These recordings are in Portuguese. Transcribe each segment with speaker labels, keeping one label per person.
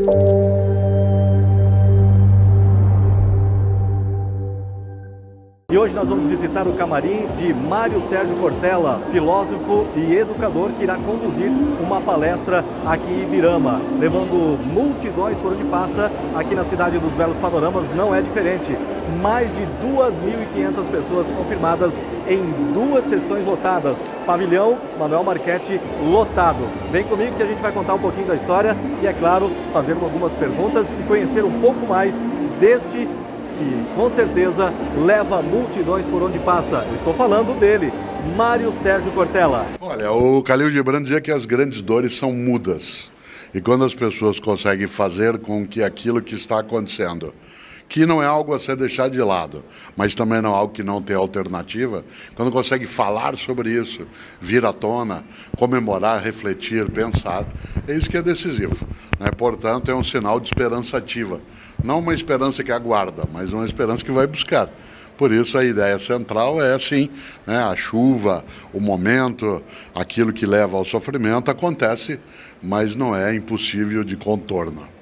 Speaker 1: E hoje nós vamos visitar o camarim de Mário Sérgio Cortella, filósofo e educador que irá conduzir uma palestra aqui em Ibirama, levando multidões por onde passa. Aqui na cidade dos Belos Panoramas não é diferente. Mais de 2.500 pessoas confirmadas em 2 sessões lotadas. Pavilhão Manuel Marchetti lotado. Vem comigo que a gente vai contar um pouquinho da história e, é claro, fazer algumas perguntas e conhecer um pouco mais deste que com certeza leva multidões por onde passa. Estou falando dele, Mário Sérgio Cortella.
Speaker 2: Olha, o Khalil Gibran dizia que as grandes dores são mudas. E quando as pessoas conseguem fazer com que aquilo que está acontecendo, que não é algo a ser deixado de lado, mas também não é algo que não tem alternativa, quando consegue falar sobre isso, vir à tona, comemorar, refletir, pensar, é isso que é decisivo, né? Portanto, é um sinal de esperança ativa. Não uma esperança que aguarda, mas uma esperança que vai buscar. Por isso a ideia central é assim, né? A chuva, o momento, aquilo que leva ao sofrimento acontece, mas não é impossível de contorno.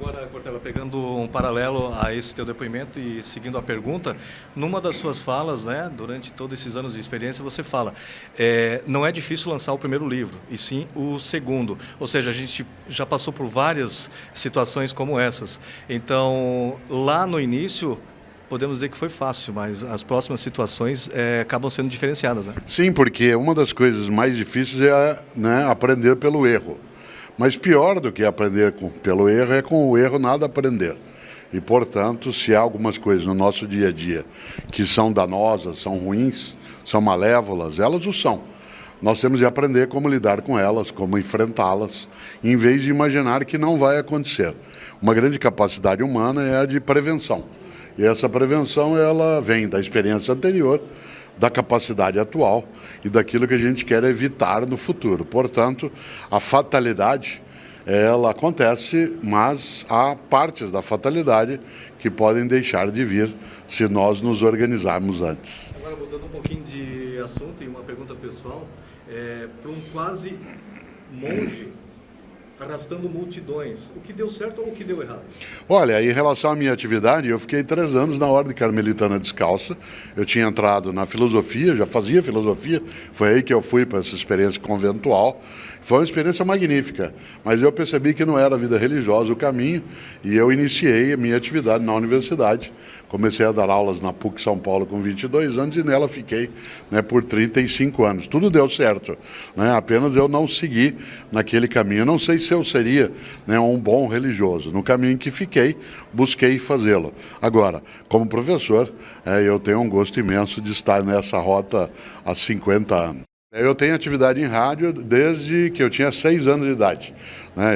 Speaker 1: Agora, Cortella, pegando um paralelo a esse teu depoimento e seguindo a pergunta, numa das suas falas, né, durante todos esses anos de experiência, você fala, não é difícil lançar o primeiro livro, e sim o segundo. Ou seja, a gente já passou por várias situações como essas. Então, lá no início, podemos dizer que foi fácil, mas as próximas situações acabam sendo diferenciadas, né?
Speaker 2: Sim, porque uma das coisas mais difíceis é, né, aprender pelo erro. Mas pior do que aprender pelo erro é com o erro nada aprender. E, portanto, se há algumas coisas no nosso dia a dia que são danosas, são ruins, são malévolas, elas o são. Nós temos de aprender como lidar com elas, como enfrentá-las, em vez de imaginar que não vai acontecer. Uma grande capacidade humana é a de prevenção. E essa prevenção ela vem da experiência anterior, da capacidade atual e daquilo que a gente quer evitar no futuro. Portanto, a fatalidade, ela acontece, mas há partes da fatalidade que podem deixar de vir se nós nos organizarmos antes.
Speaker 1: Agora, mudando um pouquinho de assunto e uma pergunta pessoal, para um quase monge arrastando multidões, o que deu certo ou o que deu errado?
Speaker 2: Olha, em relação à minha atividade, eu fiquei 3 anos na Ordem Carmelitana Descalça. Eu tinha entrado na filosofia, já fazia filosofia, foi aí que eu fui para essa experiência conventual. Foi uma experiência magnífica, mas eu percebi que não era a vida religiosa o caminho e eu iniciei a minha atividade na universidade. Comecei a dar aulas na PUC São Paulo com 22 anos e nela fiquei, né, por 35 anos. Tudo deu certo, né? Apenas eu não segui naquele caminho. Eu não sei se eu seria, né, um bom religioso. No caminho em que fiquei, busquei fazê-lo. Agora, como professor, eu tenho um gosto imenso de estar nessa rota há 50 anos. Eu tenho atividade em rádio desde que eu tinha 6 anos de idade.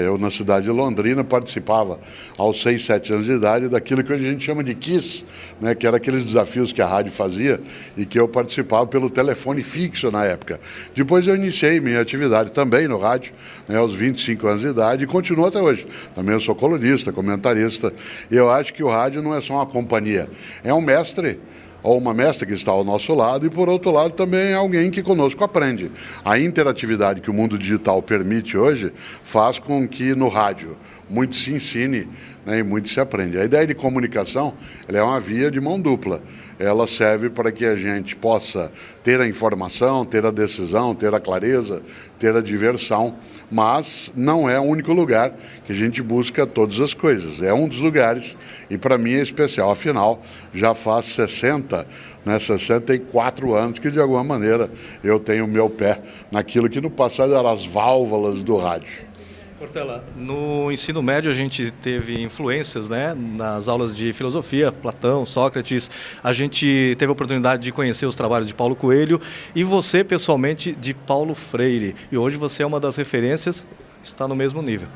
Speaker 2: Eu, na cidade de Londrina, participava aos 6, 7 anos de idade daquilo que a gente chama de Kiss, né, que era aqueles desafios que a rádio fazia e que eu participava pelo telefone fixo na época. Depois eu iniciei minha atividade também no rádio, né, aos 25 anos de idade e continuo até hoje. Também eu sou colunista, comentarista e eu acho que o rádio não é só uma companhia, é um mestre ou uma mestra que está ao nosso lado e, por outro lado, também é alguém que conosco aprende. A interatividade que o mundo digital permite hoje faz com que no rádio muito se ensine, né, e muito se aprende. A ideia de comunicação ela é uma via de mão dupla. Ela serve para que a gente possa ter a informação, ter a decisão, ter a clareza, ter a diversão, mas não é o único lugar que a gente busca todas as coisas. É um dos lugares e para mim é especial. Afinal, já faz 64 anos que de alguma maneira eu tenho meu pé naquilo que no passado eram as válvulas do rádio.
Speaker 1: Cortella, no ensino médio a gente teve influências, né, nas aulas de filosofia, Platão, Sócrates, a gente teve a oportunidade de conhecer os trabalhos de Paulo Coelho e você, pessoalmente, de Paulo Freire. E hoje você é uma das referências, está no mesmo nível.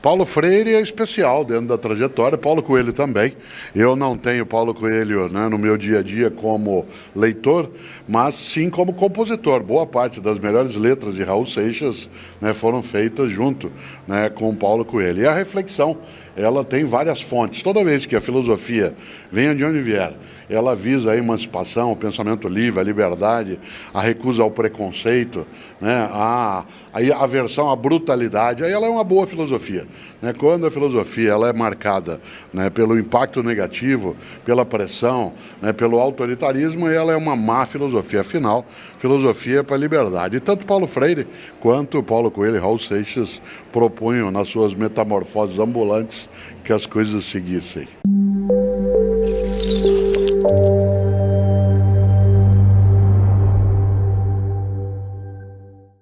Speaker 2: Paulo Freire é especial dentro da trajetória, Paulo Coelho também. Eu não tenho Paulo Coelho, né, no meu dia a dia como leitor, mas sim como compositor. Boa parte das melhores letras de Raul Seixas, né, foram feitas junto, né, com Paulo Coelho. E a reflexão, ela tem várias fontes. Toda vez que a filosofia, venha de onde vier, ela visa a emancipação, o pensamento livre, a liberdade, a recusa ao preconceito, né, a aversão à brutalidade, aí ela é uma boa filosofia. né, quando a filosofia ela é marcada, né, pelo impacto negativo, pela pressão, né, pelo autoritarismo, ela é uma má filosofia. Afinal, filosofia é para a liberdade. E tanto Paulo Freire quanto Paulo Coelho e Raul Seixas propunham nas suas metamorfoses ambulantes que as coisas seguissem.